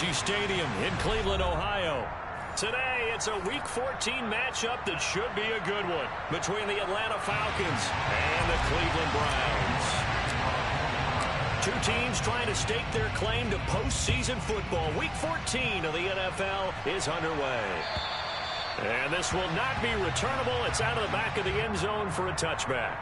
Stadium in Cleveland, Ohio. Today, it's a Week 14 matchup that should be a good one between the Atlanta Falcons and the Cleveland Browns. Two teams trying to stake their claim to postseason football. Week 14 of the NFL is underway. And this will not be returnable. It's out of the back of the end zone for a touchback.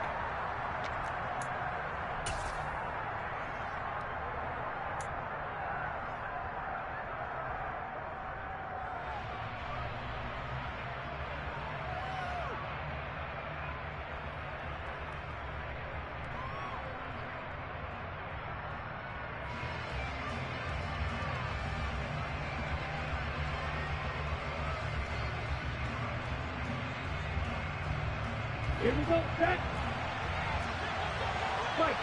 Here we go, set. Fight,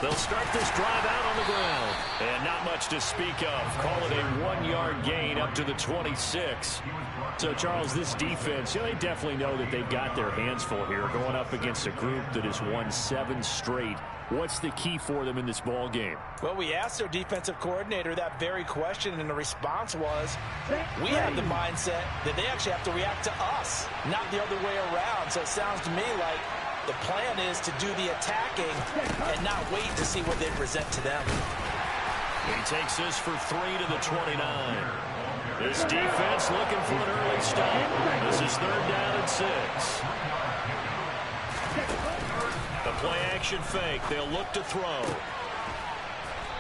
They'll start this drive out on the ground. And not much to speak of. Call it a 1-yard gain up to the 26. So, Charles, this defense, they definitely know that they've got their hands full here going up against a group that has won 7 straight. What's the key for them in this ball game? Well, we asked their defensive coordinator that very question, and the response was, we have the mindset that they actually have to react to us, not the other way around. So it sounds to me like the plan is to do the attacking and not wait to see what they present to them. He takes this for 3 to the 29. This defense looking for an early stop. This is 3rd down and 6. The play action fake. They'll look to throw.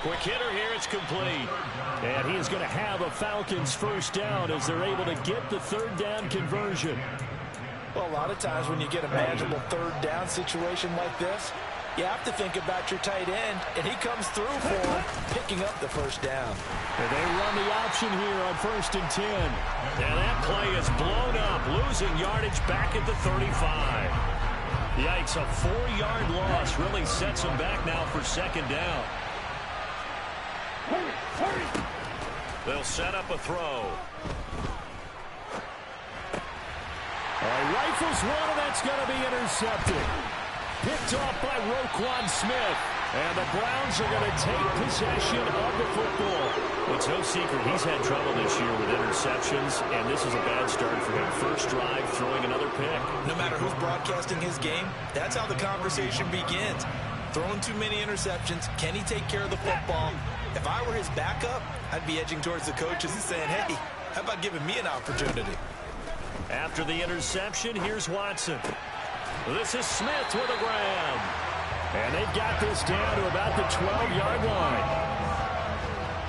Quick hitter here. It's complete. And he is going to have a Falcons first down as they're able to get the 3rd down conversion. Well, a lot of times when you get a manageable 3rd down situation like this, you have to think about your tight end, and he comes through for him, picking up the first down. And they run the option here on 1st and 10. And that play is blown up, losing yardage back at the 35. Yikes, a 4-yard loss really sets them back now for 2nd down. They'll set up a throw. Rifles one, and that's going to be intercepted. Picked off by Roquan Smith. And the Browns are going to take possession of the football. It's no secret he's had trouble this year with interceptions, and this is a bad start for him. First drive, throwing another pick. No matter who's broadcasting his game, that's how the conversation begins. Throwing too many interceptions, can he take care of the football? If I were his backup, I'd be edging towards the coaches and saying, hey, how about giving me an opportunity? After the interception, here's Watson. This is Smith with a grab. And they've got this down to about the 12-yard line.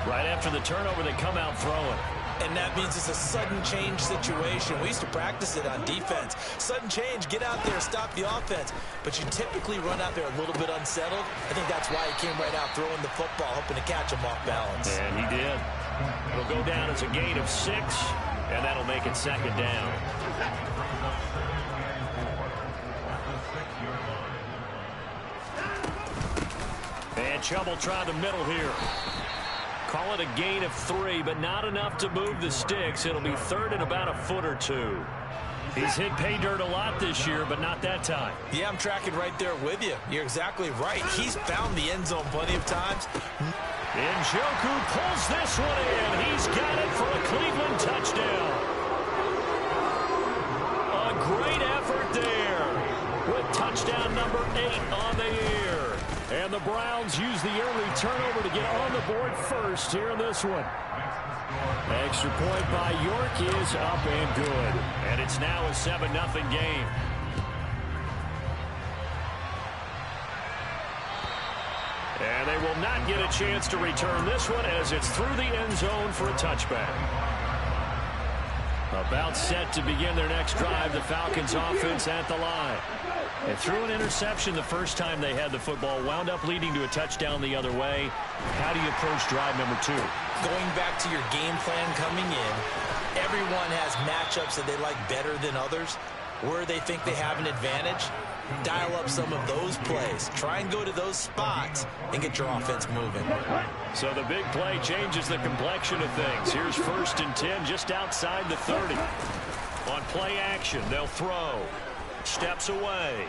Right after the turnover, they come out throwing. And that means it's a sudden change situation. We used to practice it on defense. Sudden change, get out there, stop the offense. But you typically run out there a little bit unsettled. I think that's why he came right out throwing the football, hoping to catch him off balance. And he did. It'll go down as a gain of 6, and that'll make it 2nd down. And Chubb will try the middle here. Call it a gain of 3, but not enough to move the sticks. It'll be 3rd and about a foot or 2. He's hit pay dirt a lot this year, but not that time. Yeah, I'm tracking right there with you. You're exactly right. He's found the end zone plenty of times. Njoku pulls this one in. He's got it for a Cleveland touchdown. A great effort there with touchdown number 8 on the year. And the Browns use the early turnover to get on the board first here in this one. Extra point by York is up and good. And it's now a 7-0 game. And they will not get a chance to return this one as it's through the end zone for a touchback. About set to begin their next drive, the Falcons offense at the line. And threw an interception the first time they had the football, wound up leading to a touchdown the other way. How do you approach drive number 2? Going back to your game plan coming in, everyone has matchups that they like better than others. Where they think they have an advantage, dial up some of those plays. Try and go to those spots and get your offense moving. So the big play changes the complexion of things. Here's 1st and 10 just outside the 30. On play action, they'll throw. Steps away.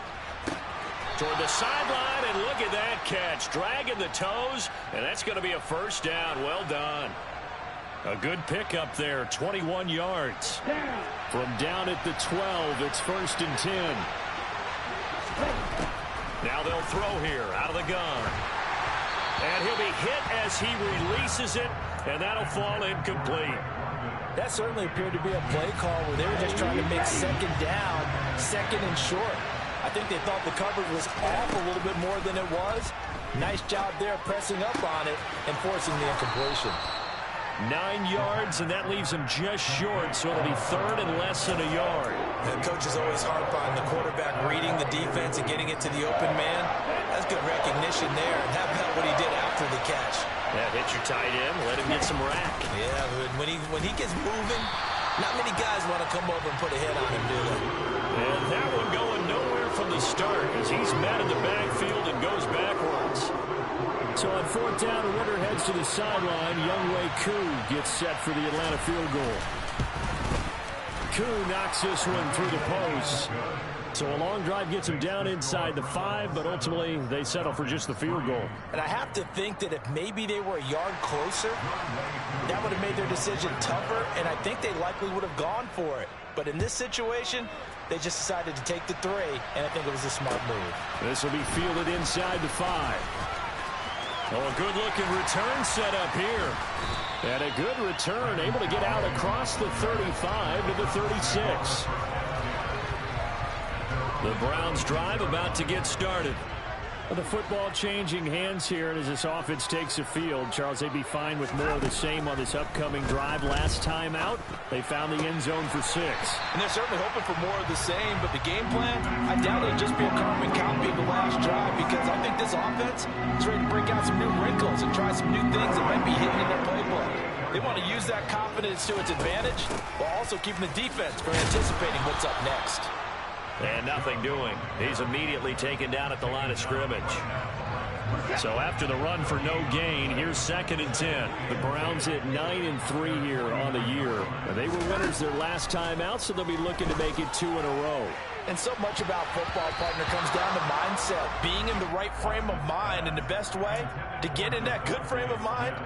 Toward the sideline, and look at that catch. Dragging the toes, and that's going to be a first down. Well done. A good pickup there, 21 yards. From down at the 12, it's 1st and 10. Now they'll throw here out of the gun. And he'll be hit as he releases it, and that'll fall incomplete. That certainly appeared to be a play call where they were just trying to make second down, second and short. I think they thought the coverage was off a little bit more than it was. Nice job there pressing up on it and forcing the incompletion. 9 yards, and that leaves him just short, so it'll be 3rd and less than a yard. The coaches always harp on the quarterback reading the defense and getting it to the open man. That's good recognition there, and how about what he did after the catch? Yeah, hit your tight end, let him get some rack. Yeah, but when he gets moving, not many guys want to come over and put a hit on him, do they? And that one going nowhere from the start as he's met in the backfield and goes backwards. So on 4th down, Ritter heads to the sideline. Younghoe Koo gets set for the Atlanta field goal. Koo knocks this one through the post. So a long drive gets him down inside the 5, but ultimately they settle for just the field goal. And I have to think that if maybe they were a yard closer, that would have made their decision tougher, and I think they likely would have gone for it. But in this situation, they just decided to take the 3, and I think it was a smart move. This will be fielded inside the 5. Oh, a good-looking return set up here. And a good return, able to get out across the 35 to the 36. The Browns drive about to get started. The football changing hands here, and as this offense takes the field, Charles, they'd be fine with more of the same on this upcoming drive. Last time out, they found the end zone for 6. And they're certainly hoping for more of the same, but the game plan, I doubt it'll just be a carbon copy of the last drive, because I think this offense is ready to break out some new wrinkles and try some new things that might be hidden in their playbook. They want to use that confidence to its advantage, while also keeping the defense from anticipating what's up next. And nothing doing. He's immediately taken down at the line of scrimmage. So after the run for no gain, here's 2nd and 10. The Browns at 9-3 here on the year. They were winners their last time out, so they'll be looking to make it 2 in a row. And so much about football, partner, comes down to mindset. Being in the right frame of mind, and the best way to get in that good frame of mind,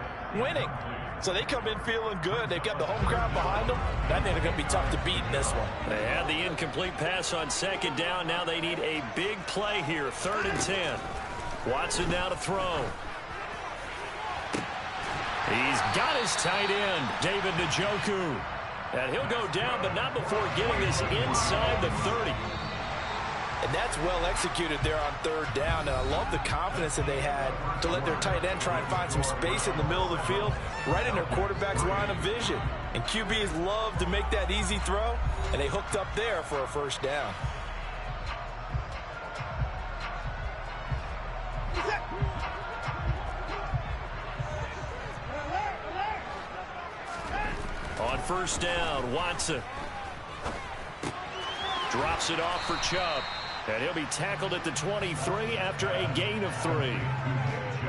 winning. So they come in feeling good. They've got the home crowd behind them. I think they're going to be tough to beat in this one. They had the incomplete pass on 2nd down. Now they need a big play here, 3rd and 10. Watson now to throw. He's got his tight end, David Njoku. And he'll go down, but not before getting this inside the 30. And that's well executed there on 3rd down. And I love the confidence that they had to let their tight end try and find some space in the middle of the field, right in their quarterback's line of vision. And QBs love to make that easy throw, and they hooked up there for a 1st down. On 1st down, Watson drops it off for Chubb. And he'll be tackled at the 23 after a gain of 3.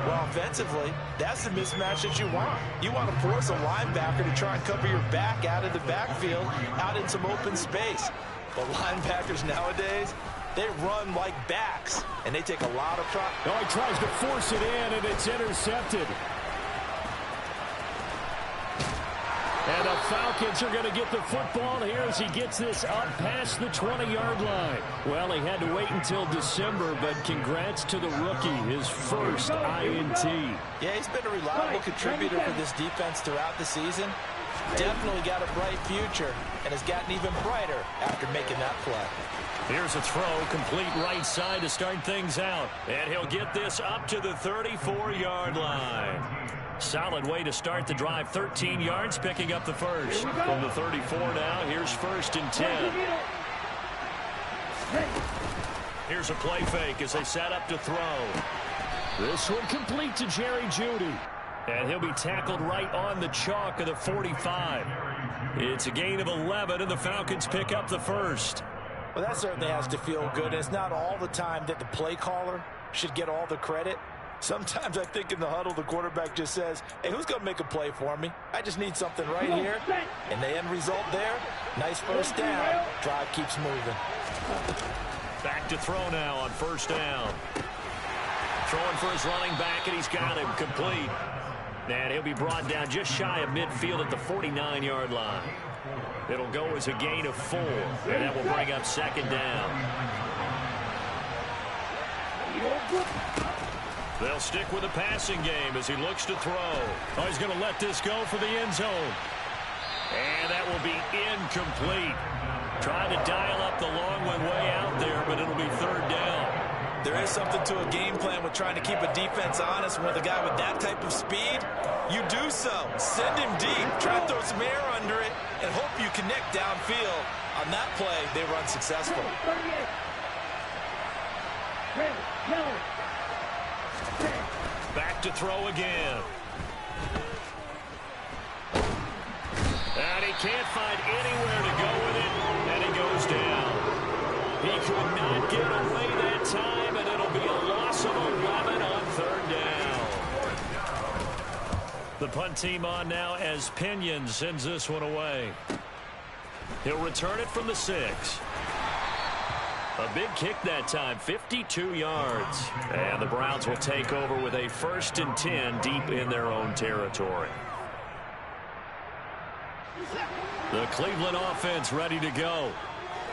Well, offensively, that's the mismatch that you want. You want to force a linebacker to try and cover your back out of the backfield, out in some open space. But linebackers nowadays, they run like backs, and they take a lot of pride. Oh, he tries to force it in, and it's intercepted. And the Falcons are going to get the football here as he gets this up past the 20-yard line. Well, he had to wait until December, but congrats to the rookie, his first INT. Yeah, he's been a reliable contributor for this defense throughout the season. Definitely got a bright future and has gotten even brighter after making that play. Here's a throw, complete right side to start things out. And he'll get this up to the 34-yard line. Solid way to start the drive. 13 yards, picking up the first. From the 34 now, here's 1st and 10. Here's a play fake as they set up to throw. This one complete to Jerry Jeudy. And he'll be tackled right on the chalk of the 45. It's a gain of 11, and the Falcons pick up the first. Well, that certainly has to feel good. It's not all the time that the play caller should get all the credit. Sometimes I think in the huddle, the quarterback just says, hey, who's going to make a play for me? I just need something right here. And the end result there, nice 1st down. Drive keeps moving. Back to throw now on 1st down. Throwing for his running back, and he's got him complete. And he'll be brought down just shy of midfield at the 49-yard line. It'll go as a gain of 4, and that will bring up second down. They'll stick with the passing game as he looks to throw. Oh, he's going to let this go for the end zone. And that will be incomplete. Trying to dial up the long one way out there, but it'll be third down. There is something to a game plan with trying to keep a defense honest. With a guy with that type of speed, you do so. Send him deep, try to throw some air under it, and hope you connect downfield. On that play, they run successful. Back to throw again. And he can't find anywhere to go with it, and he goes down. He could not get away that time, and it'll be a loss of 11 on third down. The punt team on now as Pinion sends this one away. He'll return it from the 6. A big kick that time, 52 yards. And the Browns will take over with a 1st and 10 deep in their own territory. The Cleveland offense ready to go.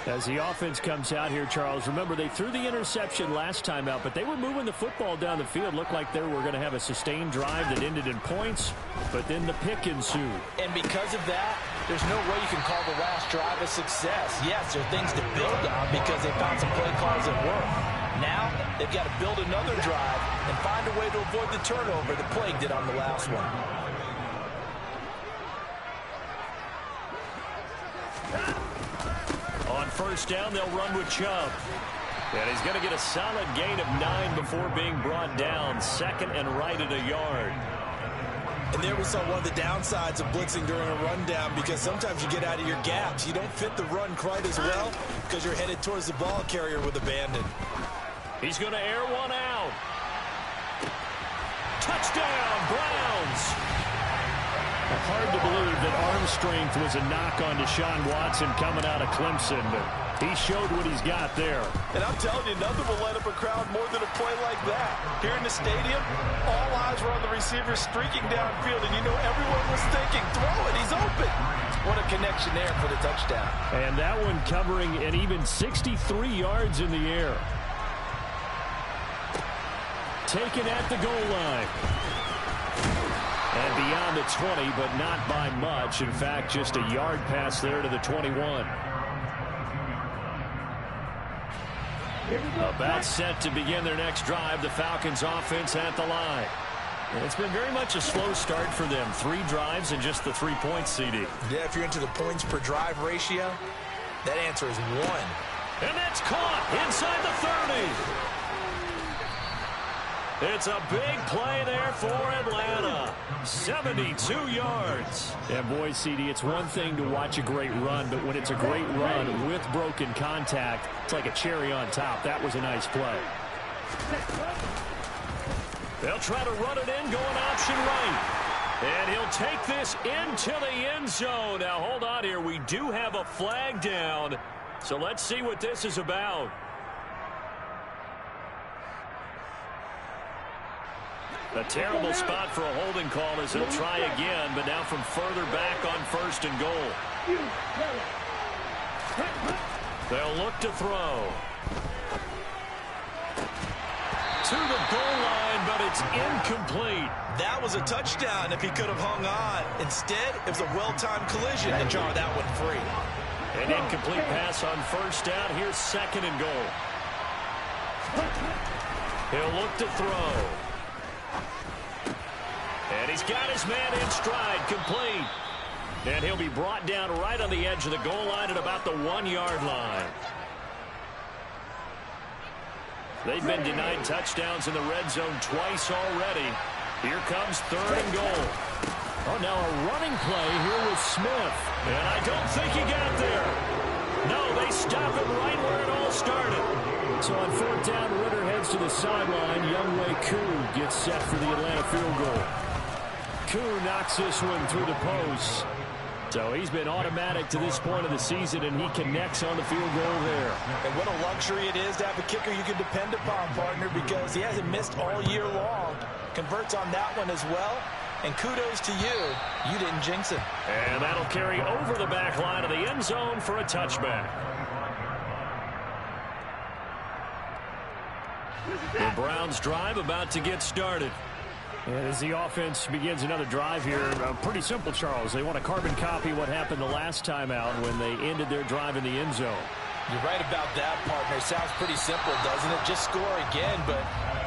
As the offense comes out here, Charles, remember they threw the interception last time out, but they were moving the football down the field. Looked like they were going to have a sustained drive that ended in points, but then the pick ensued. And because of that, there's no way you can call the last drive a success. Yes, there are things to build on because they found some play calls that work. Now, they've got to build another drive and find a way to avoid the turnover the plague did on the last one. On first down, they'll run with Chubb. And he's going to get a solid gain of 9 before being brought down. 2nd and right at a yard. And there we saw one of the downsides of blitzing during a rundown, because sometimes you get out of your gaps. You don't fit the run quite as well because you're headed towards the ball carrier with abandon. He's going to air one out. Touchdown, Browns. Hard to believe that arm strength was a knock on Deshaun Watson coming out of Clemson, but he showed what he's got there. And I'm telling you, nothing will light up a crowd more than a play like that. Here in the stadium, all eyes were on the receiver streaking downfield, and you know everyone was thinking, throw it, he's open. What a connection there for the touchdown. And that one covering an even 63 yards in the air. Taken at the goal line. And beyond the 20, but not by much. In fact, just a yard pass there to the 21. About set to begin their next drive. The Falcons offense at the line. And it's been very much a slow start for them. 3 drives and just the 3 points, CD. Yeah, if you're into the points per drive ratio, that answer is 1. And that's caught inside the 30. It's a big play there for Atlanta. 72 yards. And boy, CD, it's one thing to watch a great run, but when it's a great run with broken contact, it's like a cherry on top. That was a nice play. They'll try to run it in, going option right. And he'll take this into the end zone. Now, hold on here. We do have a flag down. So let's see what this is about. A terrible spot for a holding call as he'll try again, but now from further back on 1st and goal. They'll look to throw. To the goal line, but it's incomplete. That was a touchdown if he could have hung on. Instead, it was a well-timed collision to draw that one free. An incomplete pass on 1st down. Here's 2nd and goal. He'll look to throw. And he's got his man in stride, complete. And he'll be brought down right on the edge of the goal line at about the 1-yard line. They've been denied touchdowns in the red zone twice already. Here comes 3rd and goal. Oh, now a running play here with Smith. And I don't think he got there. No, they stop him right where it all started. So on 4th down, Ritter heads to the sideline. Younghoe Koo gets set for the Atlanta field goal. Koo knocks this one through the post. So he's been automatic to this point of the season, and he connects on the field goal there. And what a luxury it is to have a kicker you can depend upon, partner, because he hasn't missed all year long. Converts on that one as well. And kudos to you. You didn't jinx him. And that'll carry over the back line of the end zone for a touchback. The Browns drive about to get started. And as the offense begins another drive here, pretty simple, Charles. They want to carbon copy what happened the last time out when they ended their drive in the end zone. You're right about that, partner. Sounds pretty simple, doesn't it? Just score again, but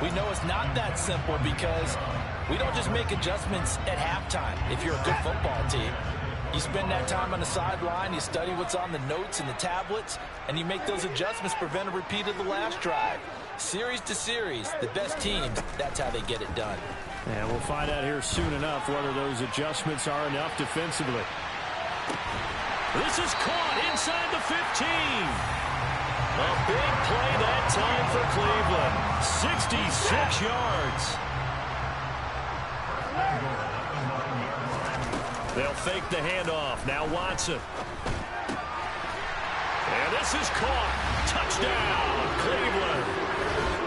we know it's not that simple because we don't just make adjustments at halftime if you're a good football team. You spend that time on the sideline, you study what's on the notes and the tablets, and you make those adjustments, prevent a repeat of the last drive. Series to series, the best teams, that's how they get it done. And we'll find out here soon enough whether those adjustments are enough defensively. This is caught inside the 15. A big play that time for Cleveland. 66 yards. They'll fake the handoff. Now Watson. And this is caught. Touchdown, Cleveland.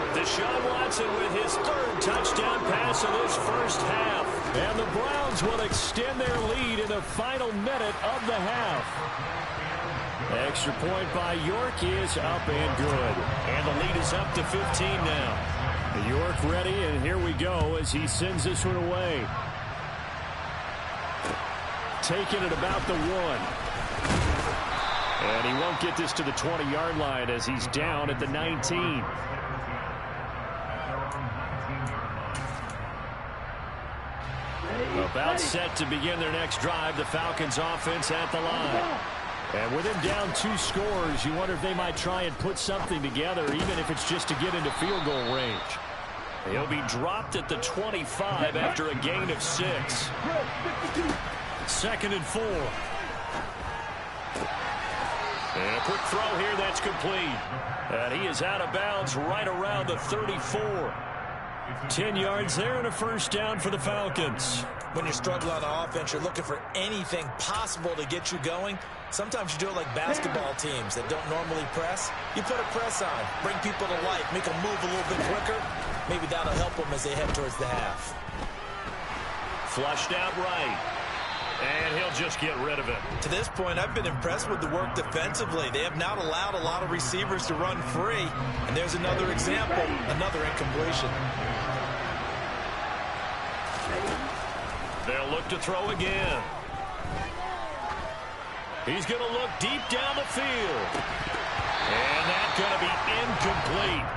Deshaun Watson with his third touchdown pass of this first half. And the Browns will extend their lead in the final minute of the half. Extra point by York is up and good. And the lead is up to 15 now. York ready, and here we go as he sends this one away. Taking it about the 1. And he won't get this to the 20-yard line as he's down at the 19. About set to begin their next drive, the Falcons offense at the line. And with him down 2 scores, you wonder if they might try and put something together, even if it's just to get into field goal range. He'll be dropped at the 25 after a gain of 6. 2nd and 4. And a quick throw here that's complete. And he is out of bounds right around the 34. 10 yards there and a first down for the Falcons. When you struggle on offense, you're looking for anything possible to get you going. Sometimes you do it like basketball teams that don't normally press. You put a press on, bring people to life, make them move a little bit quicker. Maybe that'll help them as they head towards the half. Flushed out right. And he'll just get rid of it. To this point, I've been impressed with the work defensively. They have not allowed a lot of receivers to run free. And there's another example, another incompletion. They'll look to throw again. He's going to look deep down the field. And that's going to be incomplete.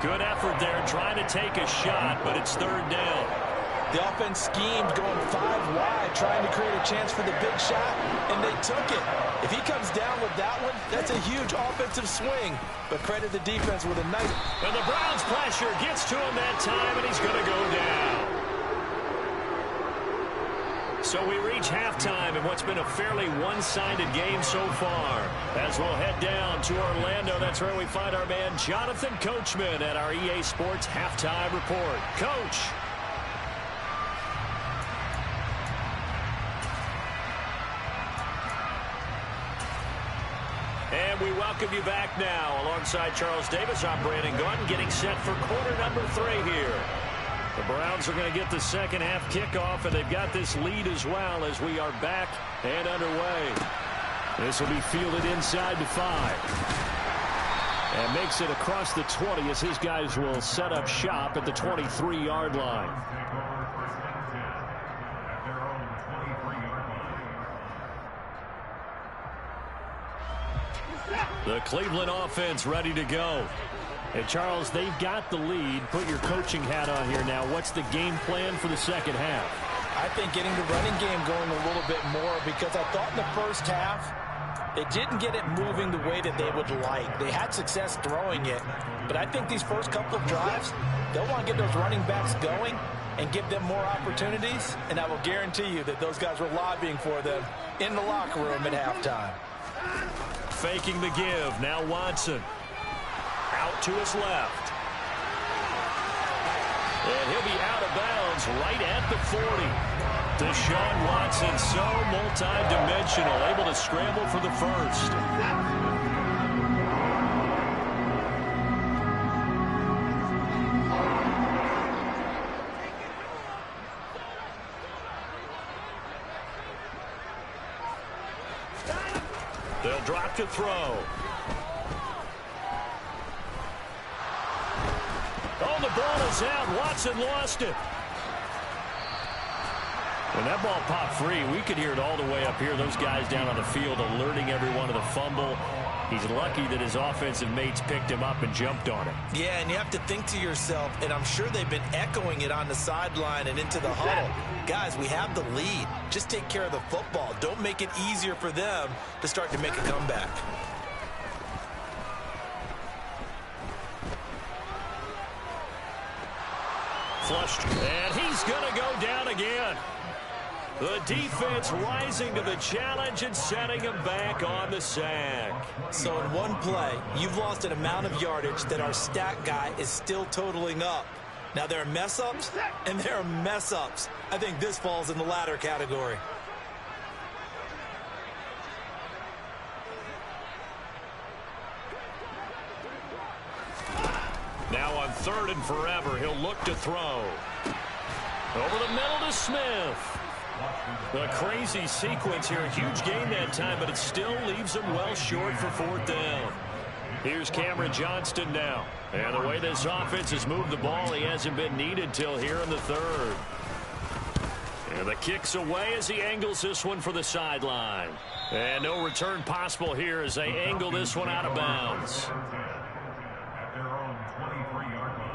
Good effort there trying to take a shot, but it's 3rd down. The offense schemed going 5 wide, trying to create a chance for the big shot, and they took it. If he comes down with that one, that's a huge offensive swing. But credit the defense with a nice... And the Browns pressure gets to him that time, and he's going to go down. So we reach halftime in what's been a fairly one-sided game so far. As we'll head down to Orlando, that's where we find our man Jonathan Coachman at our EA Sports Halftime Report. Coach. And we welcome you back now. Alongside Charles Davis, I'm Brandon Gaudin, getting set for quarter number 3 here. The Browns are going to get the second half kickoff, and they've got this lead as well as we are back and underway. This will be fielded inside the 5. And makes it across the 20 as his guys will set up shop at the 23-yard line. The Cleveland offense ready to go. And, Charles, they've got the lead. Put your coaching hat on here now. What's the game plan for the second half? I think getting the running game going a little bit more, because I thought in the first half they didn't get it moving the way that they would like. They had success throwing it, but I think these first couple of drives, they'll want to get those running backs going and give them more opportunities, and I will guarantee you that those guys were lobbying for them in the locker room at halftime. Faking the give. Now Watson. Out to his left. And he'll be out of bounds right at the 40. Deshaun Watson, so multi-dimensional, able to scramble for the first. They'll drop to throw. Oh, the ball is out. Watson lost it. When that ball popped free, we could hear it all the way up here. Those guys down on the field alerting everyone of the fumble. He's lucky that his offensive mates picked him up and jumped on it. Yeah, and you have to think to yourself, and I'm sure they've been echoing it on the sideline and into the huddle. Guys, we have the lead. Just take care of the football. Don't make it easier for them to start to make a comeback. Flushed, and he's going to go down again. The defense rising to the challenge and setting him back on the sack. So in one play, you've lost an amount of yardage that our stat guy is still totaling up. Now, there are mess-ups, and there are mess-ups. I think this falls in the latter category. Now on 3rd and forever, he'll look to throw. Over the middle to Smith. A crazy sequence here. A huge gain that time, but it still leaves him well short for 4th down. Here's Cameron Johnston now. And the way this offense has moved the ball, he hasn't been needed till here in the 3rd. And the kick's away as he angles this one for the sideline. And no return possible here as they angle this one out of bounds. At their own 23-yard line.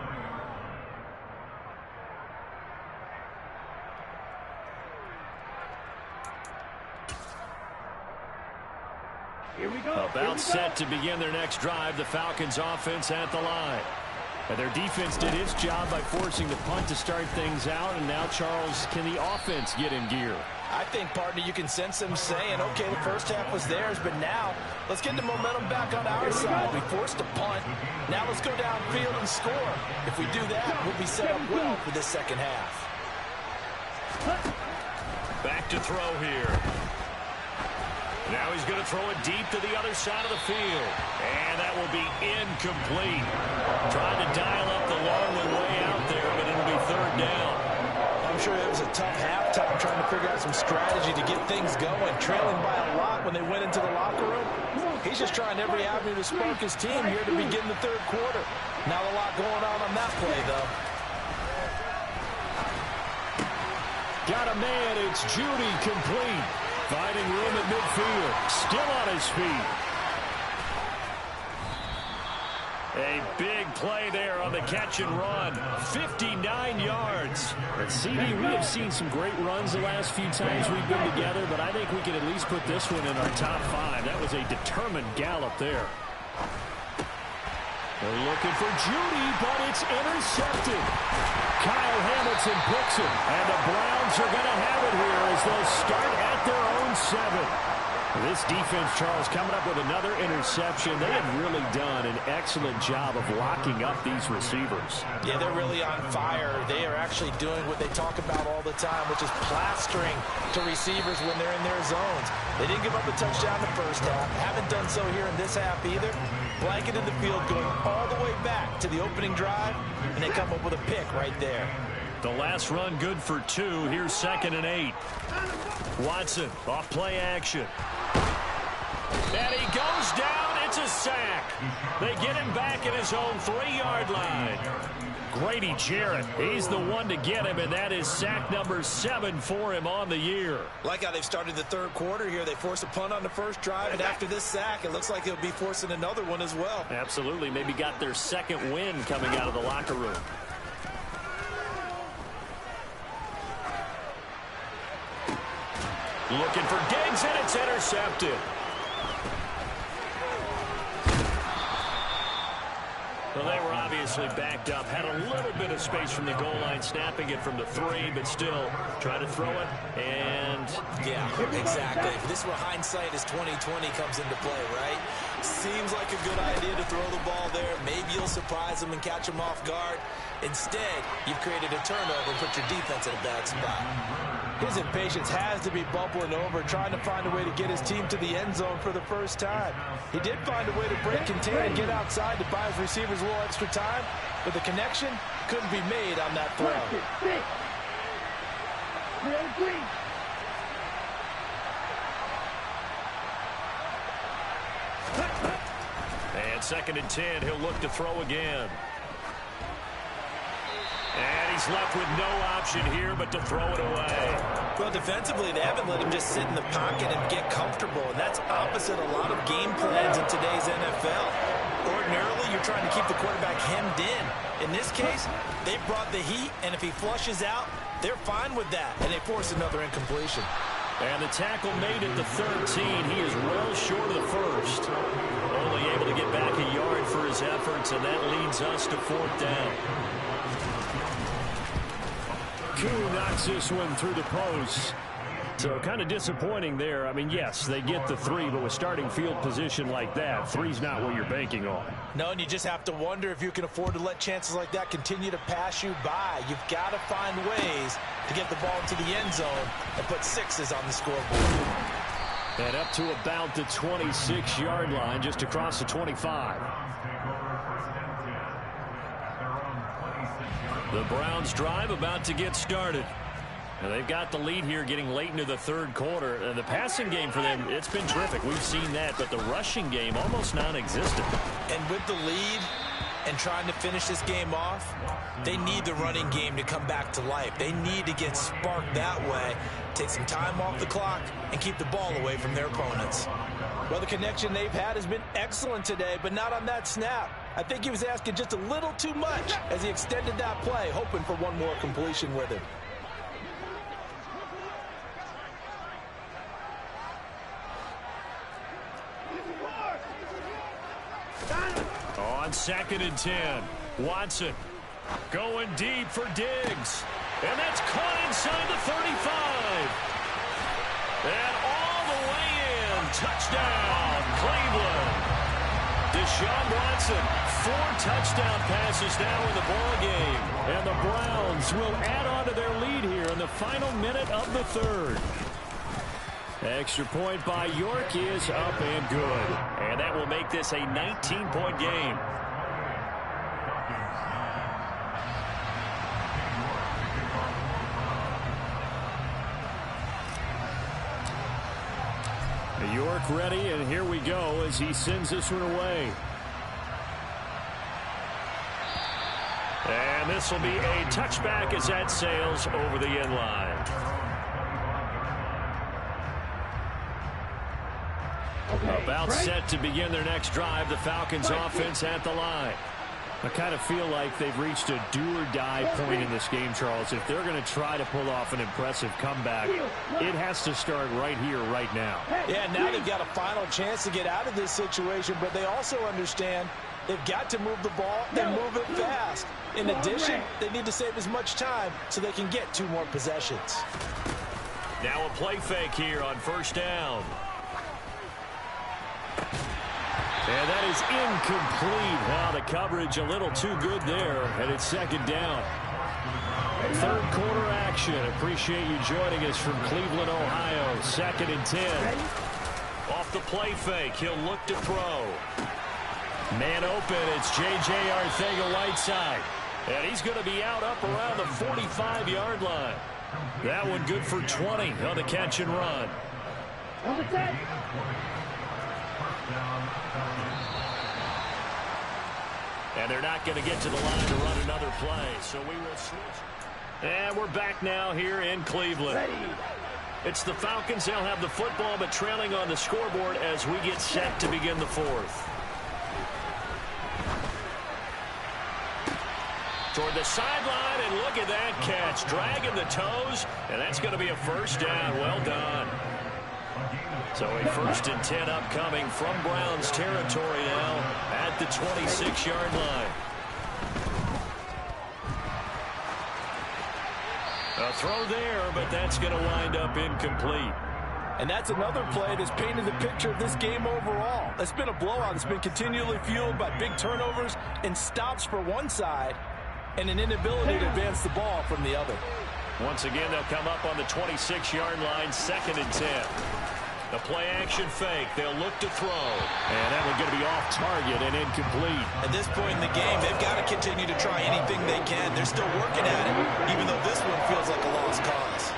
Here we go. About set to begin their next drive. The Falcons offense at the line. And their defense did its job by forcing the punt to start things out. And now, Charles, can the offense get in gear? I think, partner, you can sense them saying, okay, the first half was theirs, but now let's get the momentum back on our side. We forced a punt. Now let's go downfield and score. If we do that, we'll be set up well for this second half. Back to throw here. Now he's going to throw it deep to the other side of the field. And that will be incomplete. Trying to dial up the long one way out there, but it'll be 3rd down. I'm sure it was a tough halftime trying to figure out some strategy to get things going, trailing by a lot when they went into the locker room. He's just trying every avenue to spark his team here to begin the 3rd quarter. Not a lot going on that play, though. Got a man, it's Judy complete. Finding room at midfield. Still on his feet. A big play there on the catch and run. 59 yards. At CD, we have seen some great runs the last few times we've been together, but I think we can at least put this one in our top 5. That was a determined gallop there. They're looking for Judy, but it's intercepted. Kyle Hamilton picks it, and the Browns are going to have it here as they'll start at their own 7. This defense, Charles, coming up with another interception. They have really done an excellent job of locking up these receivers. Yeah, they're really on fire. They are actually doing what they talk about all the time, which is plastering to receivers when they're in their zones. They didn't give up a touchdown the first half. Haven't done so here in this half either. Blanketed the field going all the way back to the opening drive, and they come up with a pick right there. The last run good for 2. Here's 2nd and 8. Watson off play action. And he goes down. It's a sack. They get him back at his own 3-yard line. Grady Jarrett, he's the one to get him, and that is sack number 7 for him on the year. Like how they've started the 3rd quarter here. They forced a punt on the first drive, and after this sack, it looks like they'll be forcing another one as well. Absolutely. Maybe got their 2nd win coming out of the locker room. Looking for Diggs, and it's intercepted. Well, they were obviously backed up, had a little bit of space from the goal line, snapping it from the 3, but still trying to throw it, and... Yeah, exactly. If this were hindsight as 2020 comes into play, right? Seems like a good idea to throw the ball there. Maybe you'll surprise them and catch them off guard. Instead, you've created a turnover and put your defense in a bad spot. His impatience has to be bubbling over, trying to find a way to get his team to the end zone for the first time. He did find a way to break contain and get outside to buy his receivers a little extra time, but the connection couldn't be made on that throw. And 2nd and 10, he'll look to throw again. And he's left with no option here but to throw it away. Well, defensively, they haven't let him just sit in the pocket and get comfortable, and that's opposite a lot of game plans in today's NFL. Ordinarily, you're trying to keep the quarterback hemmed in. In this case, they brought the heat, and if he flushes out, they're fine with that, and they force another incompletion. And the tackle made at the 13. He is well short of the first. Only able to get back a yard for his efforts, and that leads us to 4th down. Koo knocks this one through the post. So kind of disappointing there. I mean, yes, they get the 3, but with starting field position like that, 3's not what you're banking on. No, and you just have to wonder if you can afford to let chances like that continue to pass you by. You've got to find ways to get the ball into the end zone and put 6s on the scoreboard. And up to about the 26-yard line, just across the 25. The Browns drive about to get started. And they've got the lead here getting late into the 3rd quarter. And the passing game for them, it's been terrific. We've seen that, but the rushing game almost non-existent. And with the lead and trying to finish this game off, they need the running game to come back to life. They need to get sparked that way, take some time off the clock, and keep the ball away from their opponents. Well, the connection they've had has been excellent today, but not on that snap. I think he was asking just a little too much as he extended that play, hoping for one more completion with him. On 2nd and 10, Watson going deep for Diggs. And that's caught inside the 35. And all the way in. Touchdown, Cleveland. Deshaun Watson, 4 touchdown passes now in the ball game. And the Browns will add on to their lead here in the final minute of the 3rd. Extra point by York is up and good. And that will make this a 19-point game. York ready, and here we go as he sends this one away. And this will be a touchback as that sails over the end line. About set to begin their next drive. The Falcons offense at the line. I kind of feel like they've reached a do-or-die point in this game, Charles. If they're going to try to pull off an impressive comeback, it has to start right here, right now. Yeah, now they've got a final chance to get out of this situation, but they also understand they've got to move the ball and move it fast. In addition, they need to save as much time so they can get 2 more possessions. Now a play fake here on 1st down. And that is incomplete. Now the coverage a little too good there, and it's 2nd down. 3rd quarter action. Appreciate you joining us from Cleveland, Ohio. 2nd and 10. Off the play fake, he'll look to throw. Man open, it's J.J. Arcega-Whiteside. And he's going to be out up around the 45-yard line. That one good for 20 on the catch and run. And they're not going to get to the line to run another play, so we will switch. And we're back now here in Cleveland. It's the Falcons. They'll have the football, but trailing on the scoreboard as we get set to begin the 4th. Toward the sideline, and look at that catch. Dragging the toes, and that's going to be a 1st down. Well done. So a 1st and 10 upcoming from Browns territory now at the 26-yard line. A throw there, but that's going to wind up incomplete. And that's another play that's painted the picture of this game overall. It's been a blowout. It's been continually fueled by big turnovers and stops for one side and an inability to advance the ball from the other. Once again, they'll come up on the 26-yard line, 2nd and 10. The play-action fake. They'll look to throw. And that one's going to be off target and incomplete. At this point in the game, they've got to continue to try anything they can. They're still working at it, even though this one feels like a lost cause.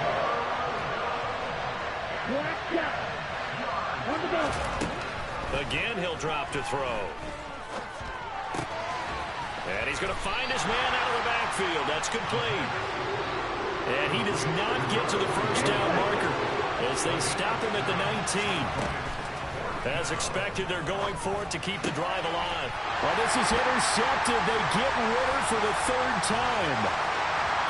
Again, he'll drop to throw. And he's going to find his man out of the backfield. That's complete. And he does not get to the first down marker as they stop him at the 19. As expected, they're going for it to keep the drive alive. Well, this is intercepted. They get Ritter for the 3rd time.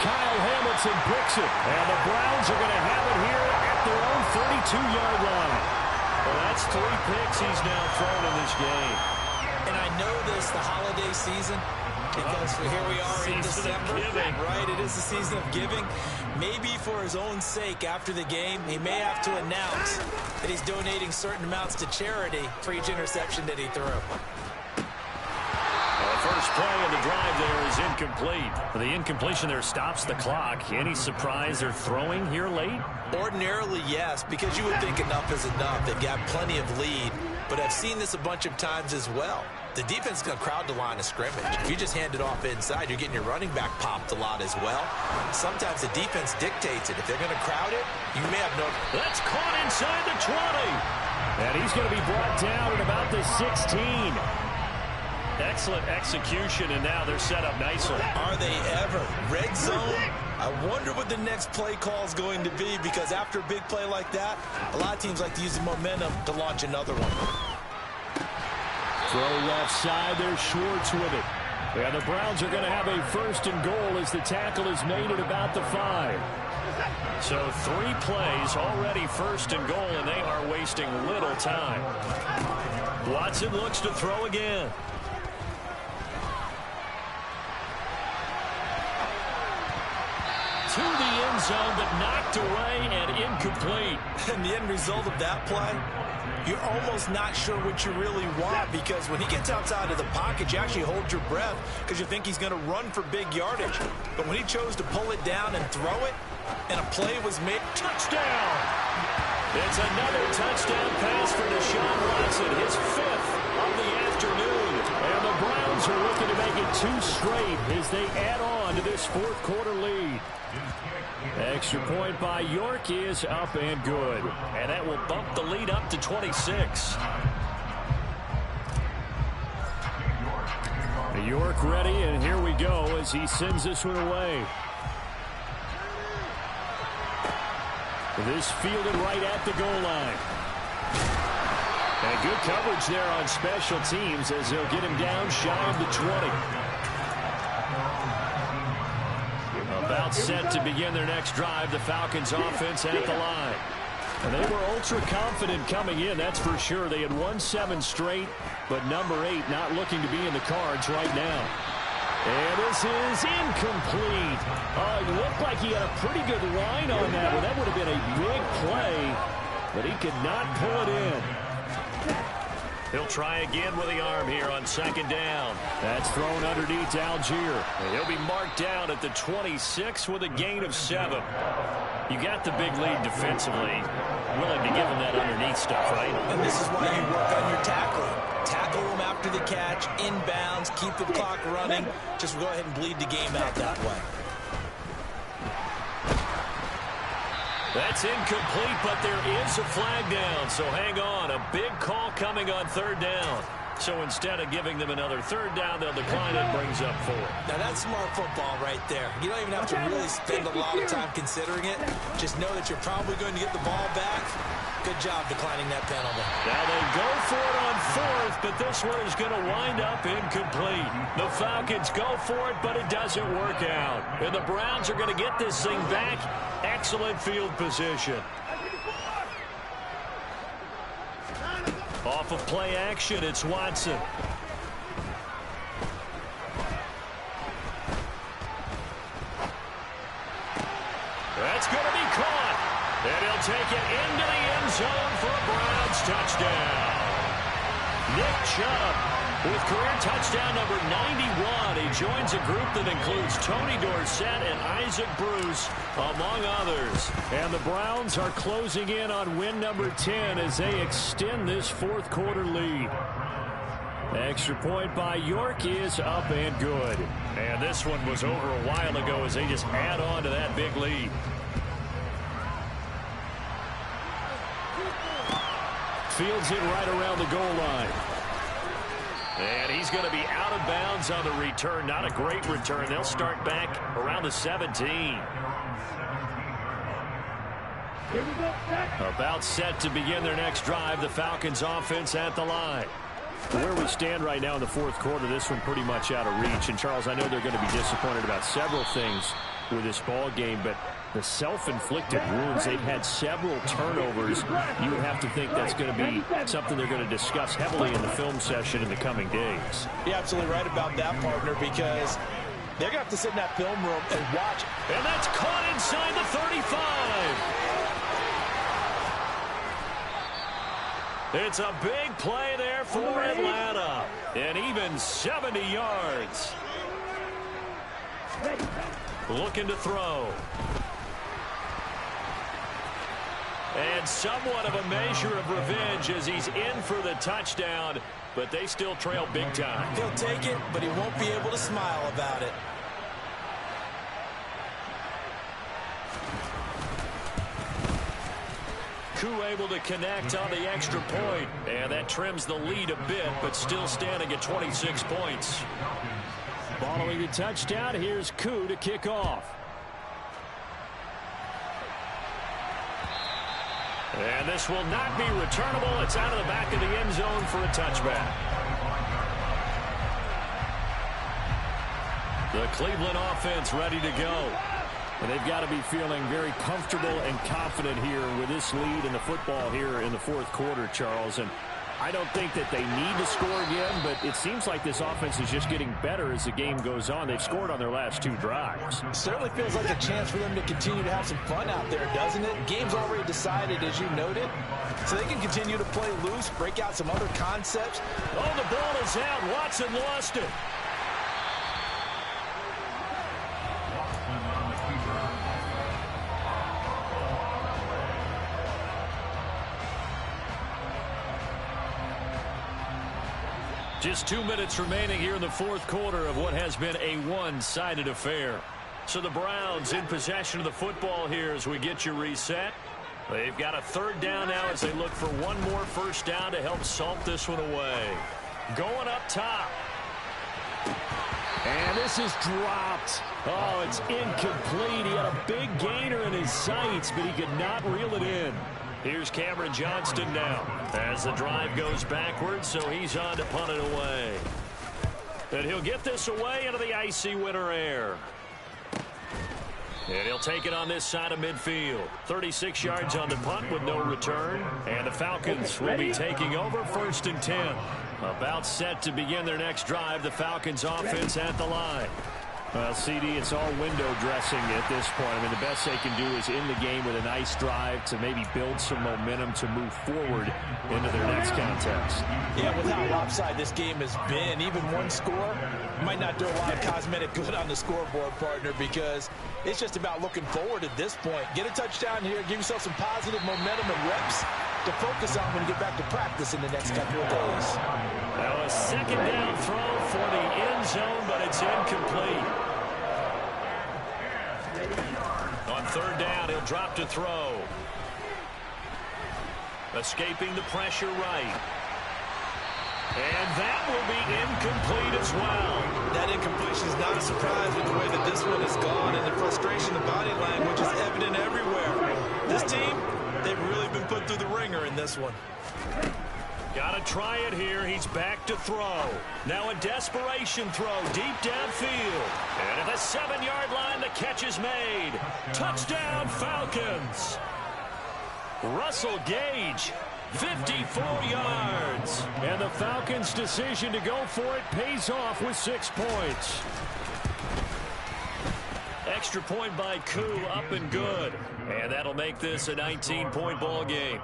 Kyle Hamilton picks it. And the Browns are going to have it here at their own 32-yard line. Well, that's 3 picks he's now thrown in this game. And I know this, the holiday season, because here we are in December, right? It is the season of giving. Maybe for his own sake after the game, he may have to announce that he's donating certain amounts to charity for each interception that he threw. The first play of the drive there is incomplete. The incompletion there stops the clock. Any surprise they're throwing here late? Ordinarily, yes, because you would think enough is enough. They've got plenty of lead, but I've seen this a bunch of times as well. The defense is going to crowd the line of scrimmage. If you just hand it off inside, you're getting your running back popped a lot as well. Sometimes the defense dictates it. If they're going to crowd it, you may have no... That's caught inside the 20. And he's going to be brought down at about the 16. Excellent execution, and now they're set up nicely. Are they ever? Red zone? I wonder what the next play call is going to be, because after a big play like that, a lot of teams like to use the momentum to launch another one. Throw left side, there's Schwartz with it. And the Browns are going to have a 1st and goal as the tackle is made at about the 5. So 3 plays, already 1st and goal, and they are wasting little time. Watson looks to throw again. To the end zone, but knocked away and incomplete. And the end result of that play, you're almost not sure what you really want, because when he gets outside of the pocket, you actually hold your breath because you think he's going to run for big yardage. But when he chose to pull it down and throw it, and a play was made... Touchdown! It's another touchdown pass for Deshaun Watson, his 5th of the afternoon. And the Browns are looking to make it 2 straight as they add on to this 4th quarter lead. Extra point by York is up and good. And that will bump the lead up to 26. York ready, and here we go as he sends this one away. This fielded right at the goal line. And good coverage there on special teams as they'll get him down shy of the 20. About set to begin their next drive, the Falcons offense at the line. And they were ultra confident coming in, that's for sure. They had won 7 straight, but number 8 not looking to be in the cards right now. And this is incomplete. It looked like he had a pretty good line on that one. That would have been a big play, but he could not pull it in. He'll try again with the arm here on 2nd down. That's thrown underneath to Algier. And he'll be marked down at the 26 with a gain of 7. You got the big lead defensively. Willing to give him that underneath stuff, right? And this is why you work on your tackling. Tackle him after the catch, inbounds, keep the clock running. Just go ahead and bleed the game out that way. That's incomplete, but there is a flag down, so hang on. A big call coming on 3rd down. So instead of giving them another 3rd down, they'll decline it, brings up 4. Now that's smart football right there. You don't even have to really spend a lot of time considering it. Just know that you're probably going to get the ball back. Good job declining that penalty. Now they go for it on 4th, but this one is going to wind up incomplete. The Falcons go for it, but it doesn't work out. And the Browns are going to get this thing back. Excellent field position. Off of play action, it's Watson. That's going to be caught. And he'll take it into the end zone for a Browns touchdown. Nick Chubb with career touchdown number 91. He joins a group that includes Tony Dorsett and Isaac Bruce, among others. And the Browns are closing in on win number 10 as they extend this fourth quarter lead. Extra point by York is up and good. And this one was over a while ago as they just add on to that big lead. Fields it right around the goal line. And he's going to be out of bounds on the return. Not a great return. They'll start back around the 17. About set to begin their next drive. The Falcons offense at the line. Where we stand right now in the fourth quarter, this one pretty much out of reach. And, Charles, I know they're going to be disappointed about several things with this ball game, but the self-inflicted wounds, they've had several turnovers. You would have to think that's going to be something they're going to discuss heavily in the film session in the coming days. You're absolutely right about that, partner, because they're going to have to sit in that film room and watch. And that's caught inside the 35. It's a big play there for Atlanta. And even 70 yards. Looking to throw. And somewhat of a measure of revenge as he's in for the touchdown, but they still trail big time. He'll take it, but he won't be able to smile about it. Koo able to connect on the extra point, and that trims the lead a bit, but still standing at 26 points. Following the touchdown, here's Koo to kick off. And this will not be returnable. It's out of the back of the end zone for a touchback. The Cleveland offense ready to go. And they've got to be feeling very comfortable and confident here with this lead in the football here in the fourth quarter, Charles. And I don't think that they need to score again, but it seems like this offense is just getting better as the game goes on. They've scored on their last two drives. Certainly feels like a chance for them to continue to have some fun out there, doesn't it? Game's already decided, as you noted, so they can continue to play loose, break out some other concepts. Oh, the ball is out. Watson lost it. Just 2 minutes remaining here in the fourth quarter of what has been a one-sided affair. So the Browns in possession of the football here as we get you reset. They've got a third down now as they look for one more first down to help salt this one away. Going up top. And this is dropped. Oh, it's incomplete. He had a big gainer in his sights, but he could not reel it in. Here's Cameron Johnston now as the drive goes backwards, so he's on to punt it away. And he'll get this away into the icy winter air. And he'll take it on this side of midfield. 36 yards on the punt with no return. And the Falcons will be taking over 1st and 10. About set to begin their next drive. The Falcons offense at the line. Well, CD, it's all window dressing at this point. I mean, the best they can do is in the game with a nice drive to maybe build some momentum to move forward into their next contest. Yeah, with how lopsided this game has been, even one score might not do a lot of cosmetic good on the scoreboard, partner, because it's just about looking forward at this point. Get a touchdown here, give yourself some positive momentum and reps to focus on when you get back to practice in the next couple of days. Now a second down throw for the end zone, but it's incomplete. On third down, he'll drop to throw. Escaping the pressure right. And that will be incomplete as well. That incompletion is not a surprise with the way that this one has gone, and the frustration, the body language is evident everywhere. This team, they've really been put through the ringer in this one. Got to try it here. He's back to throw. Now a desperation throw deep downfield. And at the 7-yard line, the catch is made. Touchdown, Falcons. Russell Gage, 54 yards. And the Falcons' decision to go for it pays off with 6 points. Extra point by Koo, up and good. And that'll make this a 19-point ball game.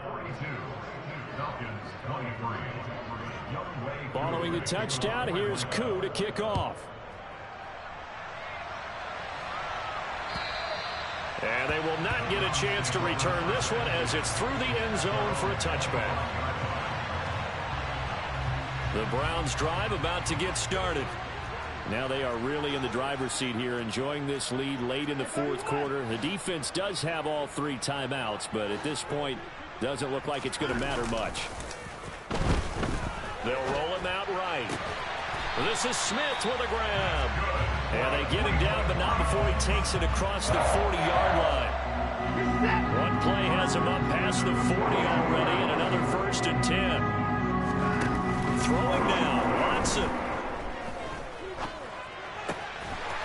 Following the touchdown, here's Koo to kick off. And they will not get a chance to return this one as it's through the end zone for a touchback. The Browns drive about to get started. Now they are really in the driver's seat here, enjoying this lead late in the fourth quarter. The defense does have all 3 timeouts, but at this point, doesn't look like it's going to matter much. They'll roll him out right. This is Smith with a grab. And they get him down, but not before he takes it across the 40-yard line. One play has him up past the 40 already, and another 1st and 10. Throwing now, Watson.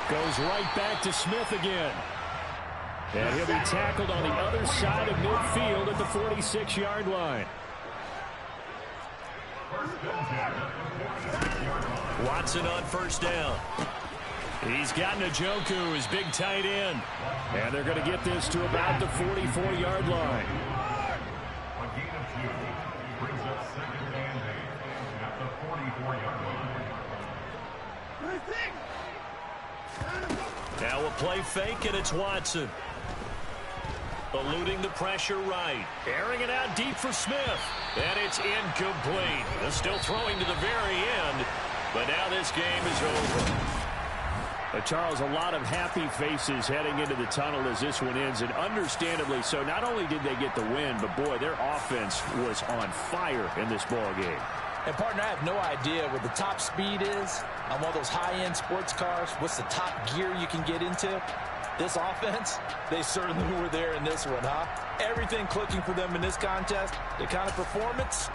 Goes right back to Smith again. And he'll be tackled on the other side of midfield at the 46-yard line. Watson on 1st down. He's got Njoku, his big tight end. And they're going to get this to about the 44-yard line. A gain of 2 brings up 2nd and 8 at the 44-yard line. Now a play fake, and it's Watson. Eluding the pressure right. Airing it out deep for Smith. And it's incomplete. They're still throwing to the very end. But now this game is over. Charles, a lot of happy faces heading into the tunnel as this one ends, and understandably so. Not only did they get the win, but boy, their offense was on fire in this ball game. And, partner, I have no idea what the top speed is on one of those high-end sports cars. What's the top gear you can get into? This offense, they certainly were there in this one, huh? Everything clicking for them in this contest, the kind of performance,